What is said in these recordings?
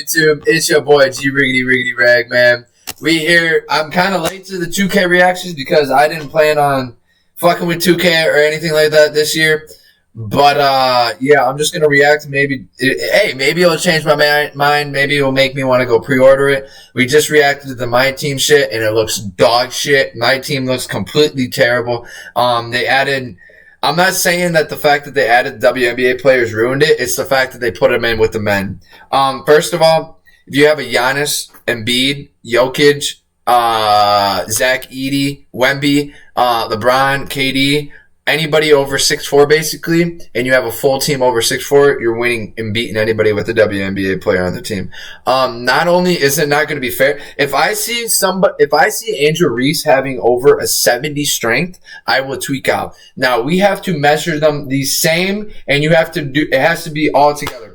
YouTube? It's your boy G-reg, man. We here. I'm kind of late to the 2K reactions because I didn't plan on fucking with 2K or anything like that this year. But yeah, I'm just gonna react. Maybe it'll change my mind. Maybe it'll make me want to go pre-order it. We just reacted to the My Team shit, and it looks dog shit. My Team looks completely terrible. They added. I'm not saying that the fact that they added WNBA players ruined it. It's the fact that they put them in with the men. First of all, if you have a Giannis, Embiid, Jokic, Zach Edey, Wemby, LeBron, KD, anybody over 6'4", basically, and you have a full team over 6'4", you're winning and beating anybody with a WNBA player on the team. Not only is it not going to be fair, if I see Angel Reese having over a 70 strength, I will tweak out. Now we have to measure them the same, and it has to be all together.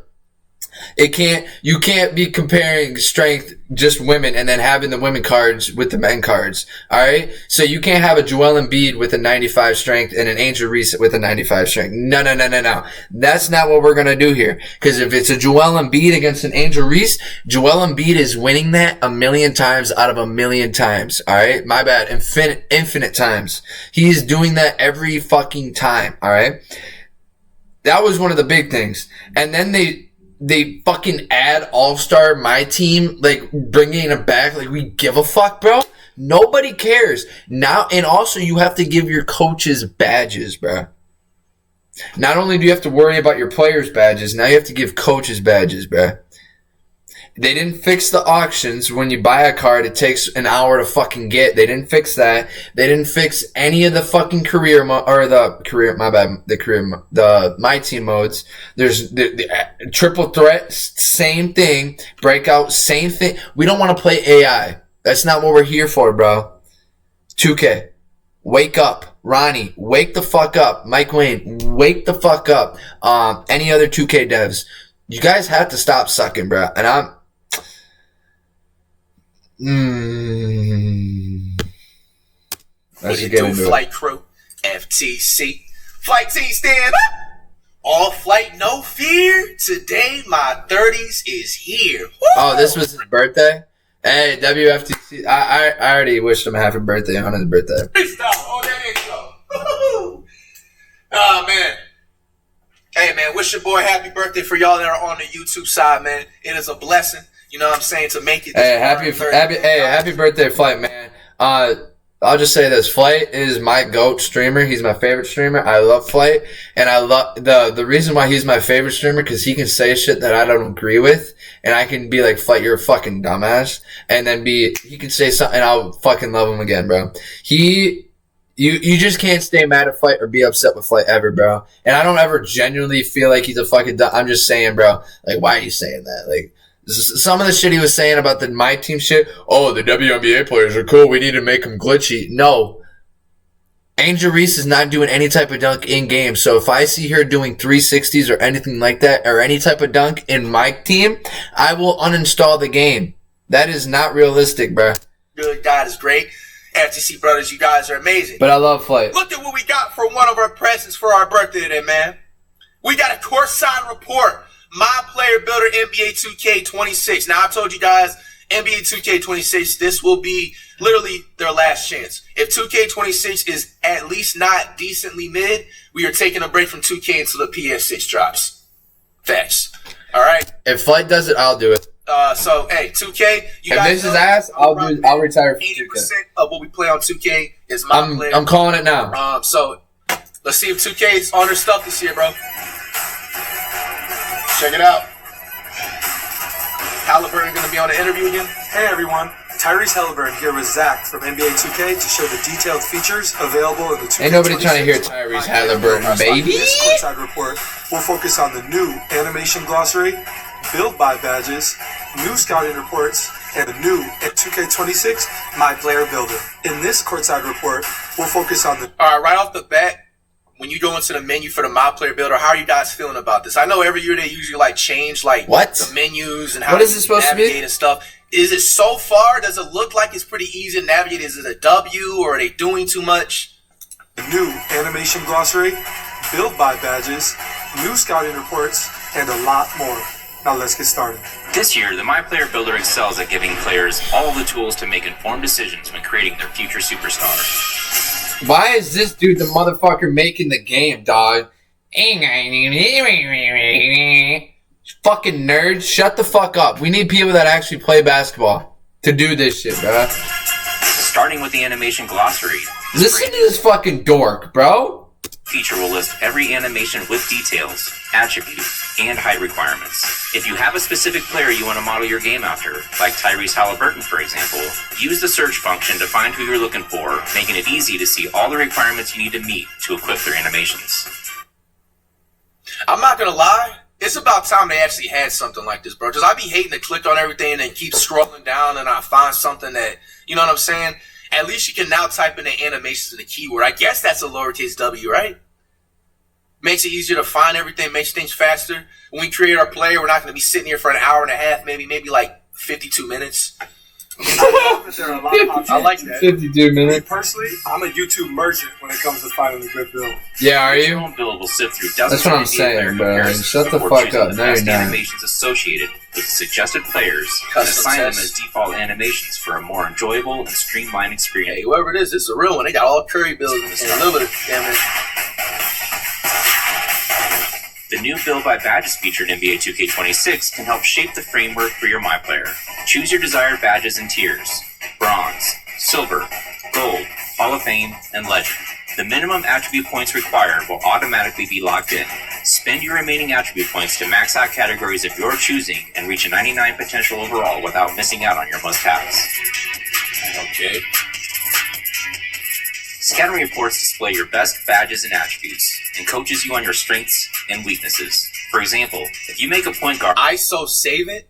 You can't be comparing strength just women and then having the women cards with the men cards. Alright? So you can't have a Joel Embiid with a 95 strength and an Angel Reese with a 95 strength. No. That's not what we're gonna do here. Cause if it's a Joel Embiid against an Angel Reese, Joel Embiid is winning that 1,000,000 times out of 1,000,000 times. Alright? My bad. Infinite times. He is doing that every fucking time. Alright? That was one of the big things. And then they fucking add All-Star My Team, like bringing it back, like we give a fuck, bro. Nobody cares now. And also you have to give your coaches badges, bro. Not only do you have to worry about your players' badges, now you have to give coaches badges, bro. They didn't fix the auctions. When you buy a card, it takes an hour to fucking get. They didn't fix that. They didn't fix any of the fucking the My Team modes. There's the triple threat, same thing. Breakout, same thing. We don't want to play AI. That's not what we're here for, bro. 2K, wake up. Ronnie, wake the fuck up. Mike Wayne, wake the fuck up. Any other 2K devs, you guys have to stop sucking, bro. And Let's get into flight crew, FTC. Flight team stand up. All flight, no fear. Today, my 30s is here. Woo! Oh, this was his birthday? Hey, WFTC. I already wished him a happy birthday on his birthday. Oh, that intro. Oh, man. Hey, man, wish your boy happy birthday for y'all that are on the YouTube side, man. It is a blessing, you know what I'm saying, to make it. Hey, happy birthday, Flight, man. I'll just say this. Flight is my GOAT streamer. He's my favorite streamer. I love Flight. And I love the reason why he's my favorite streamer, because he can say shit that I don't agree with. And I can be like, Flight, you're a fucking dumbass. And then he can say something and I'll fucking love him again, bro. You just can't stay mad at Flight or be upset with Flight ever, bro. And I don't ever genuinely feel like he's a fucking dumb. I'm just saying, bro, like, why are you saying that? Like, some of the shit he was saying about the My Team shit. Oh, the WNBA players are cool. We need to make them glitchy. No. Angel Reese is not doing any type of dunk in game. So if I see her doing 360s or anything like that, or any type of dunk in My Team, I will uninstall the game. That is not realistic, bro. Good God is great. FTC brothers, you guys are amazing. But I love Flight. Look at what we got for one of our presents for our birthday today, man. We got a courtside report. My Player Builder NBA 2K26. Now, I told you guys, NBA 2K26, this will be literally their last chance. If 2K26 is at least not decently mid, we are taking a break from 2K until the PS6 drops. Facts. All right? If Flight does it, I'll do it. So, hey, 2K, you guys if this is ass, I'll retire from 80% 2K. Of what we play on 2K is My Player. I'm calling it now. So, let's see if 2K is on their stuff this year, bro. Check it out. Halliburton going to be on the interview again. Hey everyone, Tyrese Halliburton here with Zach from NBA 2K to show the detailed features available in the 2K. Ain't nobody trying to hear Tyrese Halliburton, baby. This courtside report will focus on the new animation glossary, build by badges, new scouting reports, and the new at 2K26 My Player Builder. In this courtside report, we'll focus on the. All right, right off the bat. When you go into the menu for the My Player Builder, how are you guys feeling about this? I know every year they usually like change like the menus and how what is it supposed to be? And stuff. Is it so far? Does it look like it's pretty easy to navigate? Is it a W or are they doing too much? The new animation glossary, build by badges, new scouting reports, and a lot more. Now let's get started. This year, the My Player Builder excels at giving players all the tools to make informed decisions when creating their future superstar. Why is this dude the motherfucker making the game, dog? Fucking nerds, shut the fuck up. We need people that actually play basketball to do this shit, bro. Starting with the animation glossary. Listen to this fucking dork, bro. Feature will list every animation with details, attributes, and height requirements. If you have a specific player you want to model your game after, like Tyrese Halliburton for example, use the search function to find who you're looking for, making it easy to see all the requirements you need to meet to equip their animations. I'm not gonna lie, it's about time they actually had something like this, bro. Because I be hating to click on everything and then keep scrolling down and I find something that, you know what I'm saying? At least you can now type in the animations and the keyword. I guess that's a lowercase w, right? Makes it easier to find everything, makes things faster. When we create our player, we're not going to be sitting here for an hour and a half, maybe like 52 minutes. I love that there are a lot of options. I like that. 52 minutes. Personally, I'm a YouTube merchant when it comes to finding a good build. Yeah, are Your you? own build will sift through dozens That's what of I'm saying, player bro. comparisons Shut the before fuck choosing up. the No, you're best not. animations associated with suggested players and Custom assign them tests. as default animations for a more enjoyable and streamlined experience. Hey, whoever it is, it's a real one. They got all Curry builds and a little bit of damn it. The new Build by Badges feature in NBA 2K26 can help shape the framework for your My Player. Choose your desired badges and tiers: Bronze, Silver, Gold, Hall of Fame, and Legend. The minimum attribute points required will automatically be locked in. Spend your remaining attribute points to max out categories of your choosing and reach a 99 potential overall without missing out on your must-haves. Okay. Scouting reports display your best badges and attributes, and coaches you on your strengths and weaknesses. For example, if you make a point guard ISO save it.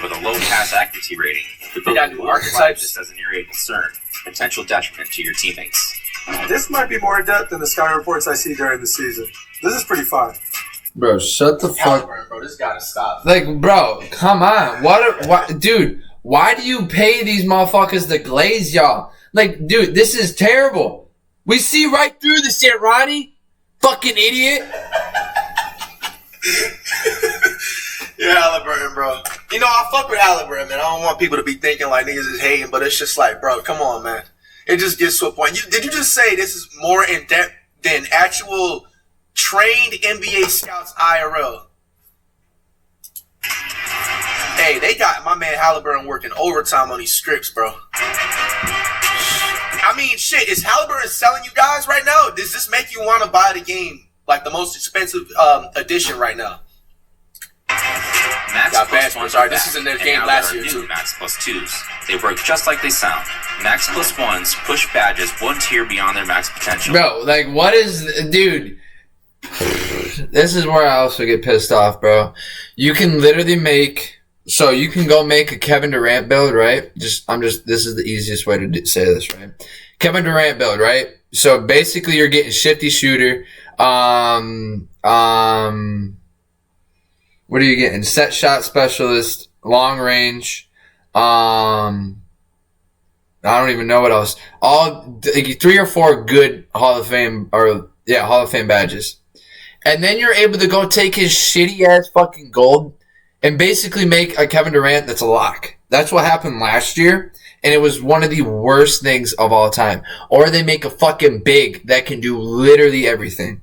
with a low pass accuracy rating, the They got builder new will archetypes. archetype this as an area of concern, potential detriment to your teammates. This might be more in depth than the scouting reports I see during the season. This is pretty fun. Bro, shut the fuck. Halliburton, bro, this gotta stop. Like, bro, come on. What, dude? Why do you pay these motherfuckers to glaze y'all? Like, dude, this is terrible. We see right through the shit, Ronnie. Fucking idiot. Yeah, Halliburton, bro. You know, I fuck with Halliburton, man. I don't want people to be thinking like niggas is hating, but it's just like, bro, come on, man. It just gets to a point. Did you just say this is more in depth than actual trained NBA scouts IRL? Hey, they got my man Halliburton working overtime on these scripts, bro. I mean, shit, is Halliburton selling you guys right now? Does this make you want to buy the game, like the most expensive edition right now? Max Got Plus bad ones sorry, are this back, is in their and game now last there are year, new too. Max Plus 2s. They work just like they sound. Max Plus 1s push badges one tier beyond their max potential. Bro, like, what is... Dude. This is where I also get pissed off, bro. You can literally make... So, you can go make a Kevin Durant build, right? This is the easiest way to say this, right? Kevin Durant build, right? So, basically, you're getting shifty shooter. What are you getting? Set shot specialist, long range. I don't even know what else. All like 3 or 4 good Hall of Fame badges. And then you're able to go take his shitty ass fucking gold and basically make a Kevin Durant that's a lock. That's what happened last year, and it was one of the worst things of all time. Or they make a fucking big that can do literally everything.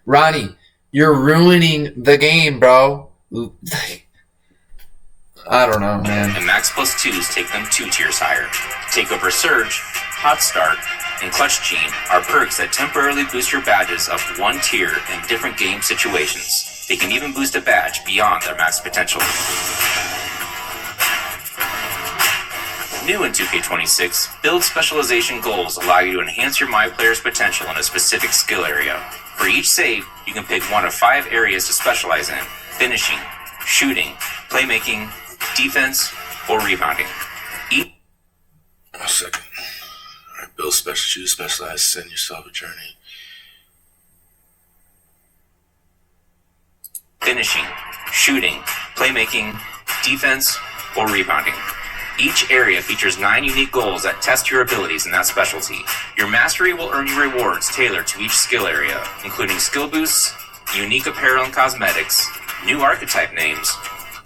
Ronnie, you're ruining the game, bro. I don't know, man. And Max Plus 2s take them 2 tiers higher. Takeover Surge, Hot Start, and Clutch Gene are perks that temporarily boost your badges up 1 tier in different game situations. They can even boost a badge beyond their max potential. New in 2K26, build specialization goals allow you to enhance your My Player's potential in a specific skill area. For each save, you can pick 1 of 5 areas to specialize in: finishing, shooting, playmaking, defense, or rebounding. A second. All right, build special, choose specialized, send yourself a journey. Finishing, shooting, playmaking, defense, or rebounding. Each area features 9 unique goals that test your abilities in that specialty. Your mastery will earn you rewards tailored to each skill area, including skill boosts, unique apparel and cosmetics, new archetype names,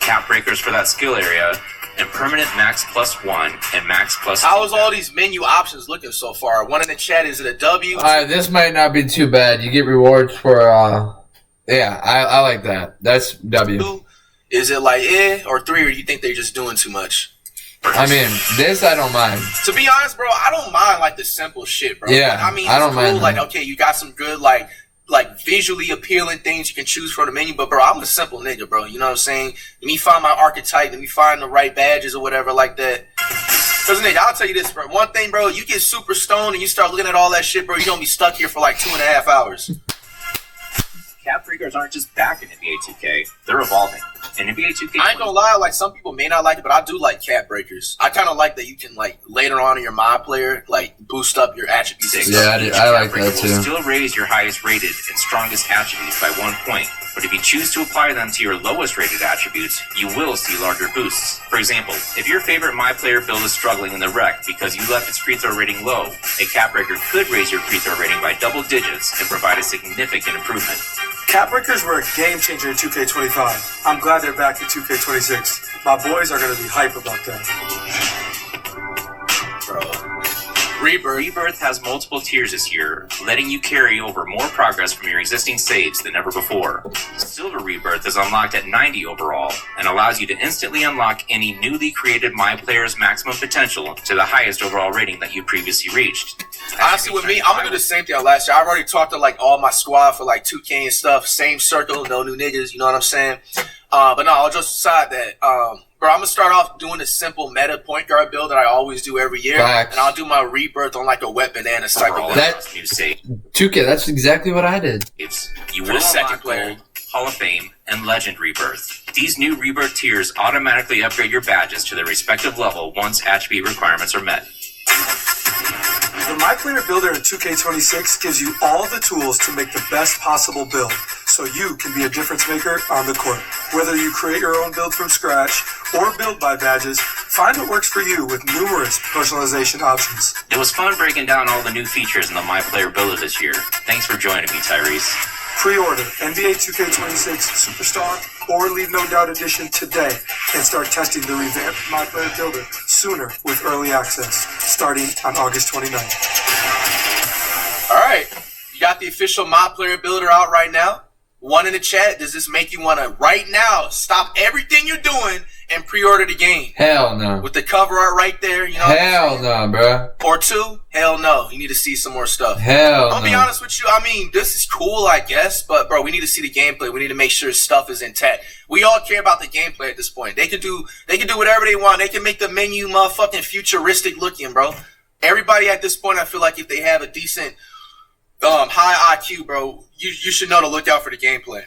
cap breakers for that skill area, and permanent max +1 and max +2. How is all these menu options looking so far? One in the chat, is it a W? This might not be too bad. You get rewards for, yeah, I like that. That's W. Is it like or 3, or do you think they're just doing too much? I mean, this I don't mind. To be honest, bro, I don't mind like the simple shit, bro. Yeah, I mean, I don't it's mind cool. Like, that. okay, you got some good like visually appealing things you can choose from the menu, but bro, I'm a simple nigga, bro. You know what I'm saying? Let me find my archetype. Let me find the right badges or whatever like that. Cause nigga, I'll tell you this, bro. One thing, bro, you get super stoned and you start looking at all that shit, bro. You're gonna be stuck here for like 2.5 hours. Cap breakers aren't just back in NBA 2K, they're evolving. In NBA 2K, I ain't gonna lie, like some people may not like it, but I do like cap breakers. I kind of like that you can like later on in your mod player like boost up your attributes. Yeah, I like that too. Will still raise your highest rated and strongest attributes by 1 point, but if you choose to apply them to your lowest rated attributes, you will see larger boosts. For example, if your favorite My Player build is struggling in the rec because you left its free throw rating low, a cap breaker could raise your free throw rating by double digits and provide a significant improvement. Cap breakers were a game changer in 2K25. I'm glad they're back in 2K26. My boys are going to be hype about that. Rebirth has multiple tiers this year, letting you carry over more progress from your existing saves than ever before. Silver Rebirth is unlocked at 90 overall and allows you to instantly unlock any newly created My Player's maximum potential to the highest overall rating that you previously reached. Honestly, with me, I'm gonna do the same thing last year. I've already talked to like all my squad for like 2K and stuff. Same circle, no new niggas. You know what I'm saying? But no, I'll just decide that. Bro, I'm gonna start off doing a simple meta point guard build that I always do every year, Facts. and I'll do my rebirth on like a wet banana type of build. That- new save. 2K, that's exactly what I did. You For will the second unlock player. Gold, Hall of Fame, and Legend Rebirth. These new Rebirth tiers automatically upgrade your badges to their respective level once attribute requirements are met. The My Player Builder in 2K26 gives you all the tools to make the best possible build, so you can be a difference maker on the court. Whether you create your own build from scratch or build by badges, find what works for you with numerous personalization options. It was fun breaking down all the new features in the My Player Builder this year. Thanks for joining me, Tyrese. Pre-order NBA 2K26 Superstar or Leave No Doubt Edition today and start testing the revamped My Player Builder sooner with early access, starting on August 29th. All right, you got the official My Player Builder out right now. One in the chat. Does this make you want to right now stop everything you're doing and pre-order the game Hell no. with the cover art right there? You know. Hell no, bro. Or 2? Hell no. You need to see some more stuff. Hell I'm gonna be no. honest with you. I mean, this is cool, I guess, but bro, we need to see the gameplay. We need to make sure stuff is intact. We all care about the gameplay at this point. They can do whatever they want. They can make the menu motherfucking futuristic looking, bro. Everybody at this point, I feel like if they have a decent high IQ, bro, you should know to look out for the gameplay.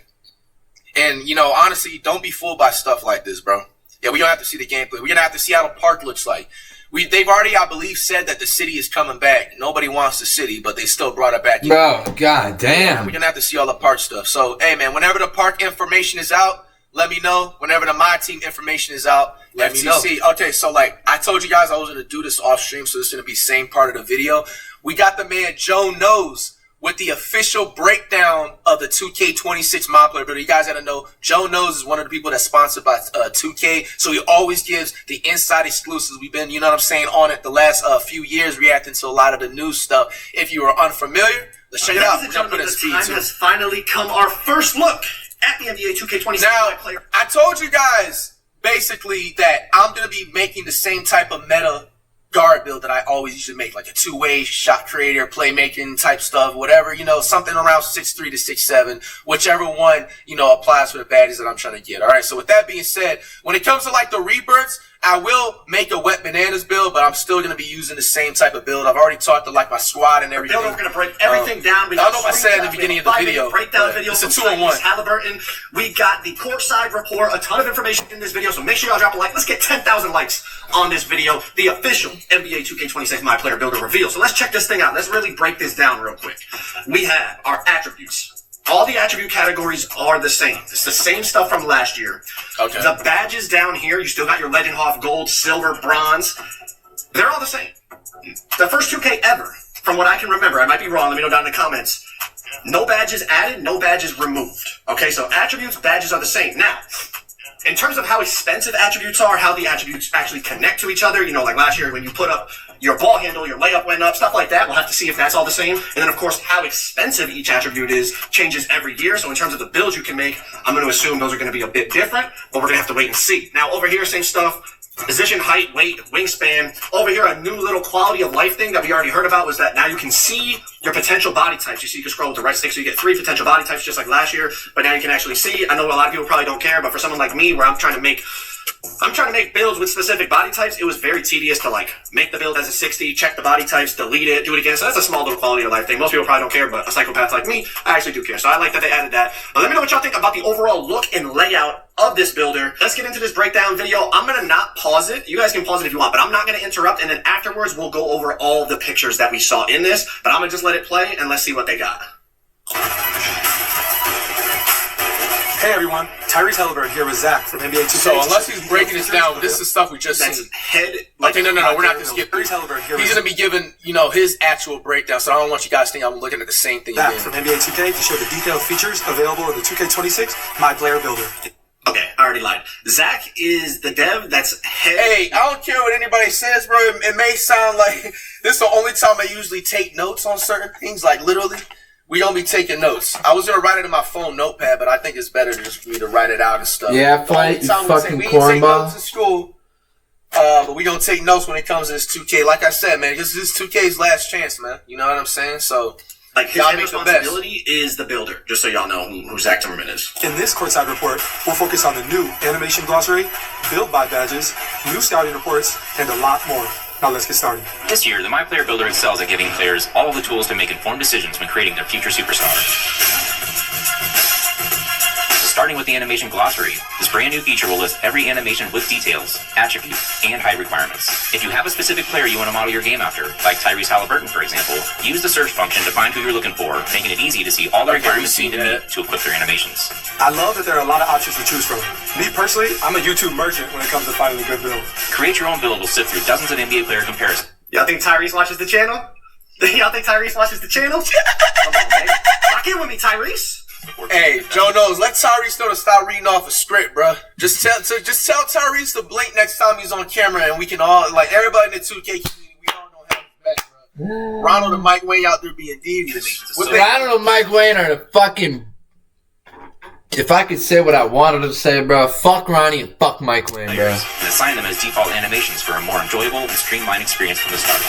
And you know, honestly, don't be fooled by stuff like this, bro. Yeah, we don't have to see the gameplay. We're gonna have to see how the park looks like. They've already, I believe, said that the city is coming back. Nobody wants the city, but they still brought it back. Bro, god damn. We're gonna have to see all the park stuff. So, hey man, whenever the park information is out, let me know. Whenever the My Team information is out, let me know. Okay, so like I told you guys I was gonna do this off stream, so this is gonna be same part of the video. We got the man Joe Knows with the official breakdown of the 2K26 My Player Builder. You guys gotta know, Joe Knows is one of the people that's sponsored by 2K, so he always gives the inside exclusives. We've been, you know what I'm saying, on it the last few years, reacting to a lot of the new stuff. If you are unfamiliar, let's check it out. Ladies and Jump in gentlemen, the the speed time too. has finally come. Our first look at the NBA 2K26 Now, My Player. I told you guys basically that I'm going to be making the same type of meta guard build that I always used to make, like a two-way shot creator, playmaking type stuff, whatever, you know, something around 6'3 to 6'7, whichever one, you know, applies for the badges that I'm trying to get. All right, so with that being said, when it comes to like the rebirths, I will make a wet bananas build, but I'm still going to be using the same type of build. I've already talked to like my squad and everything. We're going to break everything down. We I don't know if I said at the beginning of the video. Breakdown video. It's a from 2-on-1. Halliburton. We got the courtside report. A ton of information in this video. So make sure y'all drop a like. Let's get 10,000 likes on this video. The official NBA 2K26 My Player Builder reveal. So let's check this thing out. Let's really break this down real quick. We have our attributes. All the attribute categories are the same. It's the same stuff from last year. Okay. The badges down here, you still got your Legend Hoff Gold, Silver, Bronze. They're all the same. The first 2K ever, from what I can remember, I might be wrong, let me know down in the comments. No badges added, no badges removed. Okay, so attributes, badges are the same. Now, in terms of how expensive attributes are, how the attributes actually connect to each other, you know, like last year when you put up your ball handle, your layup went up, stuff like that. We'll have to see if that's all the same. And then, of course, how expensive each attribute is changes every year. So in terms of the builds you can make, I'm going to assume those are going to be a bit different, but we're going to have to wait and see. Now, over here, same stuff. Position, height, weight, wingspan. Over here, a new little quality of life thing that we already heard about was that now you can see your potential body types. You see, you can scroll with the right stick, so you get 3 potential body types just like last year, but now you can actually see. I know a lot of people probably don't care, but for someone like me, where I'm trying to make builds with specific body types, it was very tedious to like make the build as a 60, check the body types, delete it, do it again. So that's a small little quality of life thing. Most people probably don't care, but a psychopath like me, I actually do care. So I like that they added that. But let me know what y'all think about the overall look and layout of this builder. Let's get into this breakdown video. I'm going to not pause it. You guys can pause it if you want, but I'm not going to interrupt. And then afterwards, we'll go over all the pictures that we saw in this, but I'm going to just let it play and let's see what they got. Hey everyone, Tyrese Halliburton here with Zach from NBA 2K. So unless he's breaking this down, this is stuff we just seen. Okay, no, we're not gonna skip Tyrese Halliburton here. He's gonna be giving, his actual breakdown. So I don't want you guys to think I'm looking at the same thing. Zach from NBA 2K to show the detailed features available in the 2K26 My Player Builder. Okay, I already lied. Zach is the dev that's head. Hey, I don't care what anybody says, bro. It may sound like this is the only time I usually take notes on certain things. Like literally, we don't be taking notes. I was gonna write it in my phone notepad, but I think it's better just for me to write it out and stuff. Yeah, fight, you fucking we cornball. take notes in school, but we don't take notes when it comes to this 2K. Like I said, man, this is 2K's last chance, man. You know what I'm saying? So. Like, his head responsibility is the builder, just so y'all know who Zach Timmerman is. In this courtside report, we'll focus on the new animation glossary, build by badges, new scouting reports, and a lot more. Now let's get started. This year, the My Player Builder excels at giving players all the tools to make informed decisions when creating their future superstar. Starting with the animation glossary, this brand new feature will list every animation with details, attributes, and height requirements. If you have a specific player you want to model your game after, like Tyrese Halliburton, for example, use the search function to find who you're looking for, making it easy to see all the requirements you need to equip their animations. I love that there are a lot of options to choose from. Me personally, I'm a YouTube merchant when it comes to finding a good build. Create your own build will sift through dozens of NBA player comparisons. Y'all think Tyrese watches the channel? Y'all think Tyrese watches the channel? Come on, man. Lock in with me, Tyrese. Hey, Joe knows. Let Tyrese know to stop reading off a script, bro. Just tell Tyrese to blink next time he's on camera, and we can all, like, everybody in the 2K community, we all know how he's back, bro. Ronald and Mike Wayne out there being devious. Ronald and Mike Wayne are the fucking. If I could say what I wanted to say, bro, fuck Ronnie and fuck Mike Wayne, bro. And assign them as default animations for a more enjoyable and streamlined experience from the start.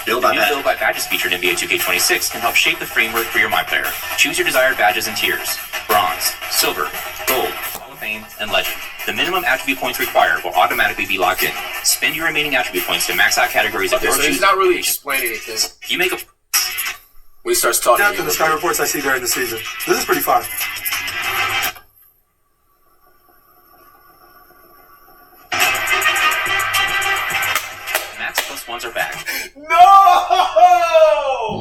The new Build by Badges featured in NBA 2K26 can help shape the framework for your My Player. Choose your desired badges and tiers: Bronze, Silver, Gold, Hall of Fame, and Legend. The minimum attribute points required will automatically be locked in. Spend your remaining attribute points to max out categories of your choosing. He's not really explaining anything. You make a... When he starts talking... After the sky reports I see during the season. This is pretty fun. Ones are back. No!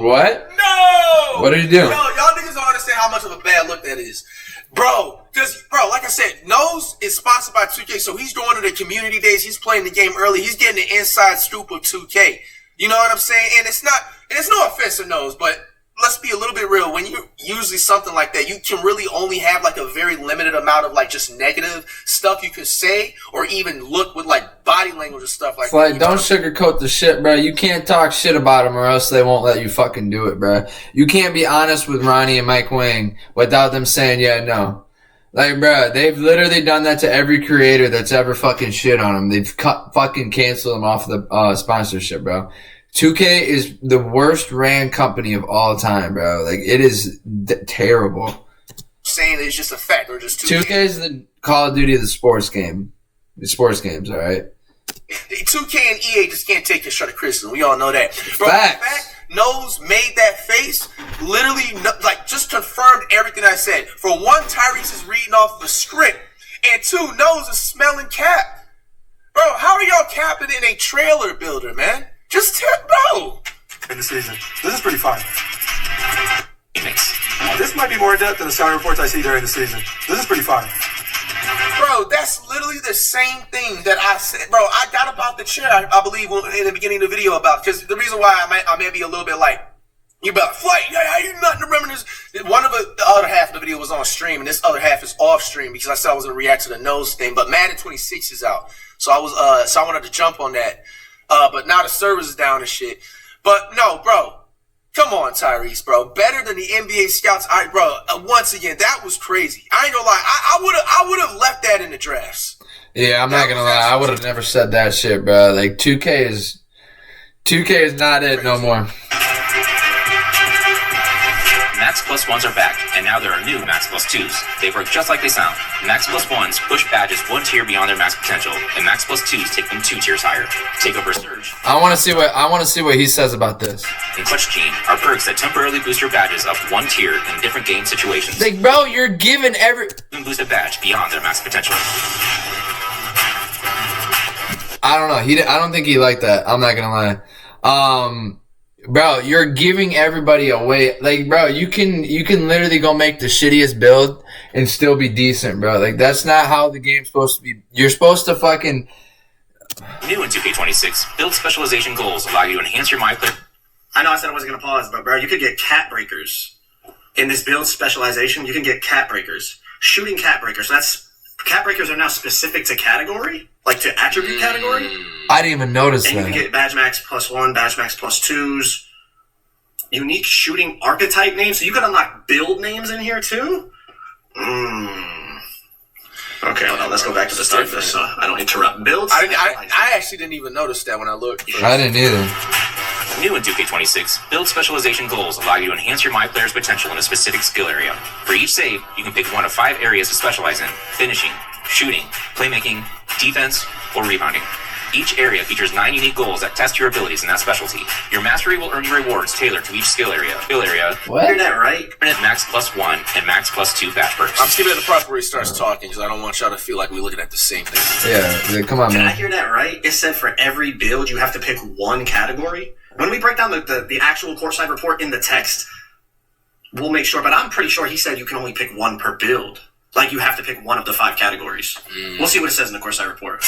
What? No! What did he do? Yo, y'all niggas don't understand how much of a bad look that is. Bro, like I said, Nose is sponsored by 2K, so he's going to the community days, he's playing the game early, he's getting the inside scoop of 2K. You know what I'm saying? And it's no offense to Nose, but let's be a little bit real. When you usually something like that, you can really only have like a very limited amount of like just negative stuff you can say or even look with like body language and stuff like It's that. like, don't sugarcoat the shit, bro. You can't talk shit about them or else they won't let you fucking do it, bro. You can't be honest with Ronnie and Mike Wayne without them saying, yeah, no. Like, bro, they've literally done that to every creator that's ever fucking shit on them. They've fucking canceled them off the sponsorship, bro. 2K is the worst ran company of all time, bro. Like, it is terrible. Saying it's just a fact or just 2K is the Call of Duty of the sports game. The sports games, all right? 2K and EA just can't take constructive criticism. We all know that. Bro, Facts. the fact Nose made that face literally, like, just confirmed everything I said. For one, Tyrese is reading off the script. And two, Nose is smelling cap. Bro, how are y'all capping in a trailer builder, man? Just bro. In the season. This is pretty fun. Remix. This might be more in depth than the scouting reports I see during the season. This is pretty fun. Bro, that's literally the same thing that I said. Bro, I got about the chair, I believe, in the beginning of the video about, because the reason why I may be a little bit like, You be like, Flight, I do not remember this. One of the other half of the video was on stream, and this other half is off stream because I said I was gonna react to the nose thing. But Madden 26 is out, so I wanted to jump on that. But now the servers is down and shit. But no, bro, come on, Tyrese, bro, better than the NBA scouts. Bro, once again, that was crazy. I ain't gonna lie, I would have left that in the drafts. Yeah, I'm not gonna lie, I would have never said that shit, bro. Like 2K is not it no more. Max Plus 1s are back, and now there are new Max Plus 2s. They work just like they sound. Max Plus 1s push badges one tier beyond their max potential, and Max Plus 2s take them 2 tiers higher. Take over Surge. I want to see what he says about this. And Clutch Gene are perks that temporarily boost your badges up 1 tier in different game situations. Like, bro, you're giving and boost a badge beyond their max potential. I don't know. I don't think he liked that. I'm not gonna lie. Bro, you're giving everybody away. Like, bro, you can literally go make the shittiest build and still be decent, bro. Like, that's not how the game's supposed to be. You're supposed to fucking... New in 2K26, build specialization goals allow you to enhance your my player. I know I said I wasn't going to pause, but bro, you could get cat breakers. In this build specialization, you can get cat breakers. Shooting cat breakers. So cat breakers are now specific to category, like to attribute category. I didn't even notice that. And you can get Badge Max +1, Badge Max +2s. Unique shooting archetype names. So you can unlock build names in here too? Okay, hold on. Let's go back to the start of this. I don't interrupt builds. I actually didn't even notice that when I looked. I didn't either. New in 2K26, build specialization goals allow you to enhance your my player's potential in a specific skill area. For each save, you can pick one of 5 areas to specialize in: finishing, shooting, playmaking, defense, or rebounding. Each area features 9 unique goals that test your abilities in that specialty. Your mastery will earn you rewards tailored to each skill area. What? You're that right? Max +1 and Max +2 badge perks. I'm skipping the part where he starts talking because I don't want y'all to feel like we're looking at the same thing. Yeah, come on, man. Did I hear that right? It said for every build you have to pick one category. When we break down the actual courtside report in the text, we'll make sure. But I'm pretty sure he said you can only pick one per build. Like you have to pick one of the 5 categories. We'll see what it says in the courtside report.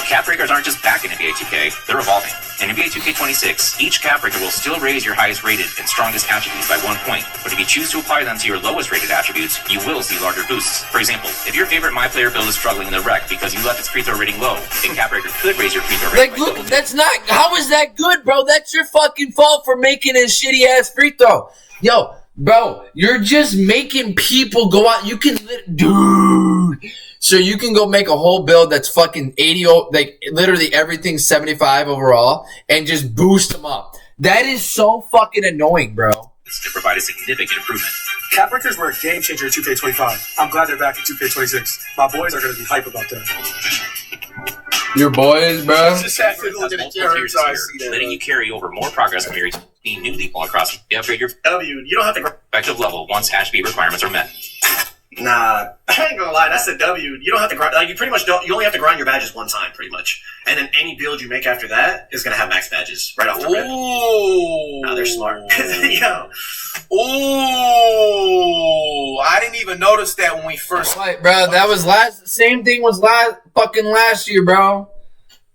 Cap breakers aren't just back in NBA 2K, they're evolving. In NBA 2K26, each cap breaker will still raise your highest rated and strongest attributes by 1 point, but if you choose to apply them to your lowest rated attributes, you will see larger boosts. For example, if your favorite my player build is struggling in the rec because you left its free throw rating low, a cap breaker could raise your free throw rating. Like, look, that's not. How is that good, bro? That's your fucking fault for making a shitty ass free throw. Yo, bro, you're just making people go out. You can, dude. So you can go make a whole build that's fucking 80, like literally everything's 75 overall, and just boost them up. That is so fucking annoying, bro. To provide a significant improvement. Cap breakers were a game changer in 2K25. I'm glad they're back in 2K26. My boys are going to be hype about that. Your boys, bro. Just have to look at the characters, letting you carry over more progress from your team new leap all across. You upgrade your W. You don't have to effective level once attribute requirements are met. Nah, I ain't gonna lie, that's the W. You don't have to grind, like, you pretty much don't, you only have to grind your badges one time, pretty much. And then any build you make after that is gonna have max badges, right off the rip. Ooh. Nah, they're smart. Yo. Ooh. I didn't even notice that when we first... Right, bro, that was same thing was last year, bro.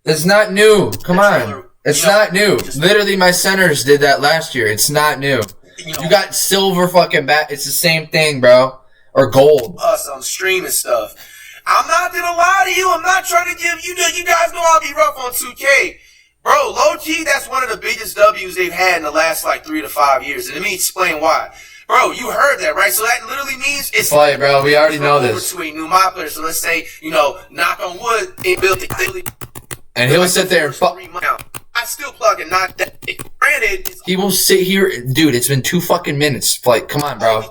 It's not new. Come on. It's not new. Literally, my centers did that last year. It's not new. You got silver fucking bat. It's the same thing, bro. Or gold. Us on stream and stuff. I'm not gonna lie to you. I'm not trying to give you. You guys know I'll be rough on 2K, bro. Low key, that's one of the biggest W's they've had in the last like 3 to 5 years. And let me explain why, bro. You heard that, right? So that literally means it's play, bro. We already know this. Between new my players. So let's say, knock on wood, it built it. And he'll sit there and fuck. I still plug and not that. Granted, he will sit here, dude. It's been 2 fucking minutes. Flight, come on, bro.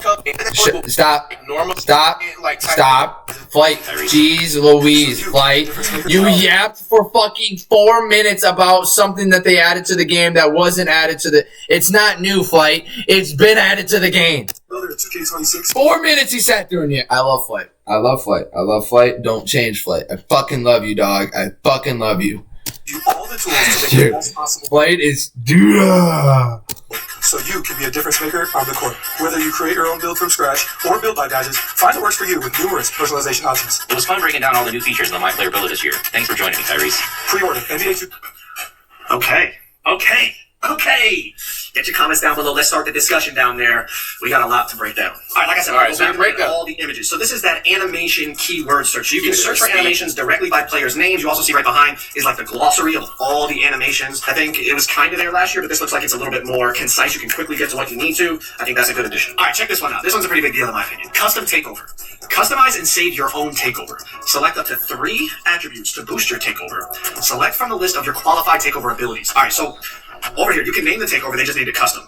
Stop. Stop. Flight. Jeez Louise. Flight. You yapped for fucking 4 minutes about something that they added to the game that wasn't added to the. It's not new, Flight. It's been added to the game. 4 minutes he sat through and I love Flight. I love Flight. I love Flight. Don't change Flight. I fucking love you, dog. I fucking love you. You all the tools to make the best possible. Flight is so you can be a difference maker on the court. Whether you create your own build from scratch or build by badges, find what works for you with numerous personalization options. It was fun breaking down all the new features in the My Player Builder this year. Thanks for joining me, Tyrese. Pre-order NBA 2. Okay. Okay, get your comments down below. Let's start the discussion down there. We got a lot to break down. All right, like I said, we'll go back and all the images. So this is that animation keyword search. You can search for animations directly by players' names. You also see right behind is like the glossary of all the animations. I think it was kind of there last year, but this looks like it's a little bit more concise. You can quickly get to what you need to. I think that's a good addition. All right, check this one out. This one's a pretty big deal in my opinion. Custom takeover. Customize and save your own takeover. Select up to 3 attributes to boost your takeover. Select from the list of your qualified takeover abilities. All right, so over here, you can name the takeover, they just named it custom.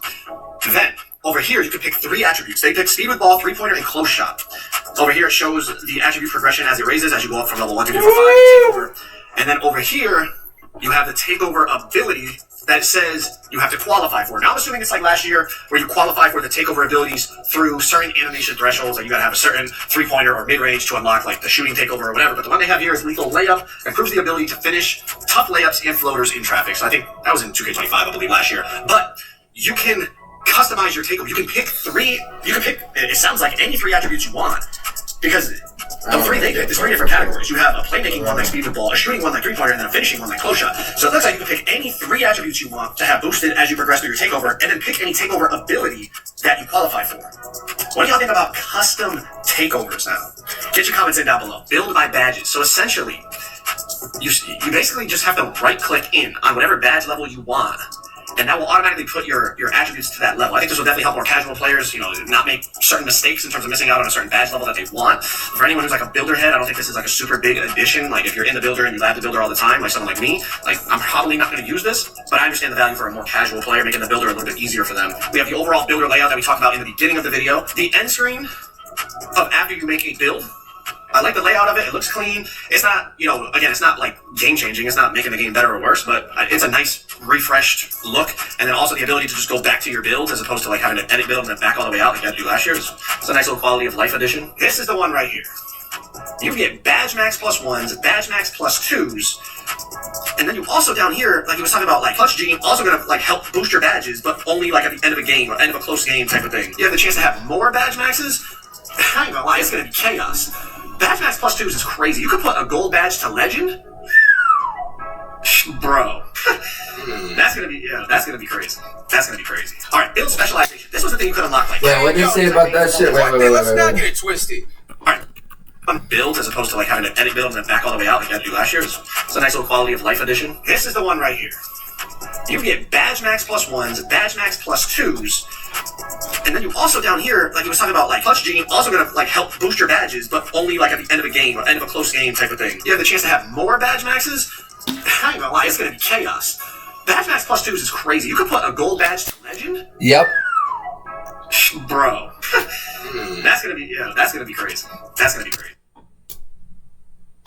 Then, over here, you can pick 3 attributes. They pick speed with ball, 3-pointer, and close shot. Over here, it shows the attribute progression as it raises, as you go up from level 1, 2, 3, 4, 5, takeover. And then over here, you have the takeover ability that says you have to qualify for. Now, I'm assuming it's like last year, where you qualify for the takeover abilities through certain animation thresholds, like you gotta have a certain 3-pointer or mid-range to unlock like the shooting takeover or whatever. But the one they have here is lethal layup, improves the ability to finish tough layups and floaters in traffic. So I think that was in 2K25, I believe, last year. But you can customize your takeover. You can pick 3, it sounds like any 3 attributes you want. Because the 3 they picked is 3 different categories. You have a playmaking one like speed with ball, a shooting one like 3-pointer, and then a finishing one like close shot. So it looks like you can pick any 3 attributes you want to have boosted as you progress through your takeover, and then pick any takeover ability that you qualify for. What do y'all think about custom takeovers now? Get your comments in down below. Build by badges. So essentially, you basically just have to right-click in on whatever badge level you want, and that will automatically put your attributes to that level. I think this will definitely help more casual players, not make certain mistakes in terms of missing out on a certain badge level that they want. For anyone who's like a builder head, I don't think this is like a super big addition. Like if you're in the builder and you lab the builder all the time, like someone like me, like I'm probably not going to use this, but I understand the value for a more casual player, making the builder a little bit easier for them. We have the overall builder layout that we talked about in the beginning of the video. The end screen of after you make a build, I like the layout of it. It looks clean. It's not, again, it's not like game changing. It's not making the game better or worse, but it's a nice refreshed look. And then also the ability to just go back to your builds as opposed to like having to edit build and then back all the way out like you had to do last year. It's a nice little quality of life addition. This is the one right here. You can get badge max +1s, badge max +2s. And then you also down here, like he was talking about, like Clutch G, also gonna like help boost your badges, but only like at the end of a game or end of a close game type of thing. You have the chance to have more badge maxes. I ain't gonna lie, it's gonna be chaos. Badge max +2s is crazy. You could put a gold badge to legend, bro. That's gonna be crazy. That's gonna be crazy. All right, build specialization. This was the thing you could unlock. Like, yeah, what did you say about that shit? Wait. Let's not get it twisted. All right, on builds as opposed to like having to edit build and then back all the way out like you had to do last year. It's a nice little quality of life addition. This is the one right here. You can get badge max +1s, badge max +2s. And then you also down here, like he was talking about, like Clutch G, also gonna like help boost your badges, but only like at the end of a game or end of a close game type of thing. You have the chance to have more badge maxes. I ain't gonna lie, it's gonna be chaos. Badge max +2s is crazy. You could put a gold badge to legend. Yep. Bro. That's gonna be crazy. That's gonna be crazy.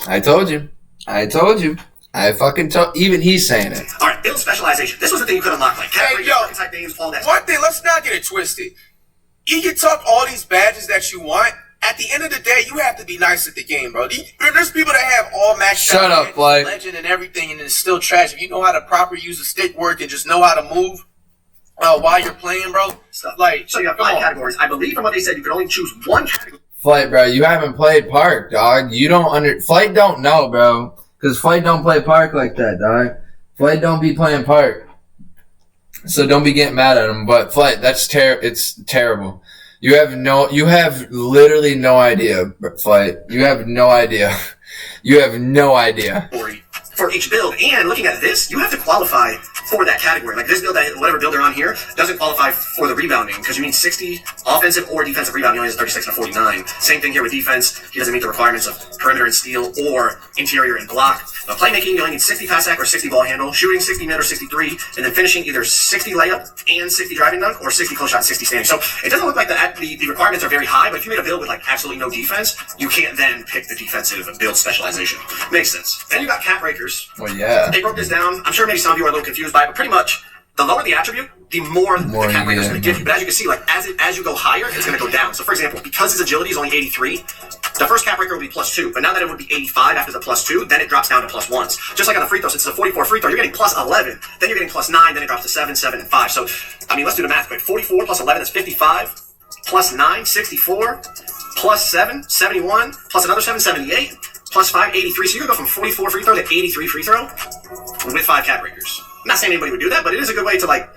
I told you. I fucking told. Even he's saying it. All right, build specialization. This was the thing you could unlock, like archetype names, all that. One thing, let's not get it twisted. You can talk all these badges that you want. At the end of the day, you have to be nice at the game, bro. There's people that have all maxed Shut out up, Blake. legend and everything, and it's still trash. If you know how to properly use the stick work and just know how to move while you're playing, bro. Like, so you have 5 categories. I believe from what they said, you can only choose 1 category. Flight, bro, you haven't played Park, dog. You don't Flight don't know, bro. Because Flight don't play Park like that, dog. Flight don't be playing Park. So don't be getting mad at him. But Flight, it's terrible. You have literally no idea, Flight. You have no idea. You have no idea. For each build, and looking at this, you have to qualify for that category. Like this build, whatever builder on here doesn't qualify for the rebounding because you need 60 offensive or defensive rebound. He only has 36 and 49. Same thing here with defense. He doesn't meet the requirements of perimeter and steal or interior and block. But playmaking, you only need 60 pass sack or 60 ball handle. Shooting 60 mid or 63, and then finishing either 60 layup and 60 driving dunk or 60 close shot, 60 standing. So it doesn't look like the requirements are very high. But if you made a build with like absolutely no defense, you can't then pick the defensive build specialization. Makes sense. Then you got cap breakers. Well, yeah. They broke this down. I'm sure maybe some of you are a little confused by it, but pretty much the lower the attribute, the more the cap breaker is going to give you. But as you can see, like as you go higher, it's going to go down. So for example, because his agility is only 83, the first cap breaker will be +2. But now that it would be 85 after the +2, then it drops down to +1s. Just like on the free throw, since it's a 44 free throw, you're getting +11. Then you're getting +9. Then it drops to 7, 7, and 5. So I mean, let's do the math quick. 44 + 11 is 55. +9, 64. +7, 71. Plus another 7, 78. +5, 83. So you can go from 44 free throw to 83 free throw with 5 cap breakers. not saying anybody would do that, but it is a good way to like.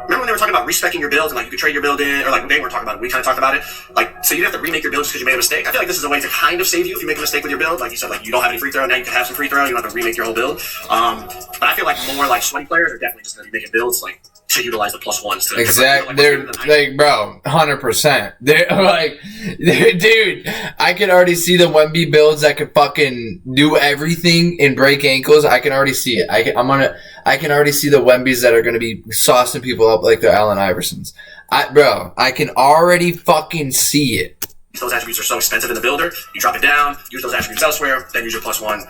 Remember when they were talking about respecing your build and like you could trade your build in, or like they weren't talking about it, we kind of talked about it. Like, so you didn't have to remake your build just because you made a mistake. I feel like this is a way to kind of save you if you make a mistake with your build. Like you said, like you don't have any free throw, now you can have some free throw. You don't have to remake your whole build. But I feel like more like sweaty players are definitely just going to be making builds like to utilize the +1s. To exactly. They're like, bro, 100%. They're like, dude, I can already see the Wemby builds that could fucking do everything and break ankles. I can already see it. I can already see the Wembys that are going to be saucing people up like the Allen Iversons. I can already fucking see it. Those attributes are so expensive in the builder, you drop it down, use those attributes elsewhere, then use your +1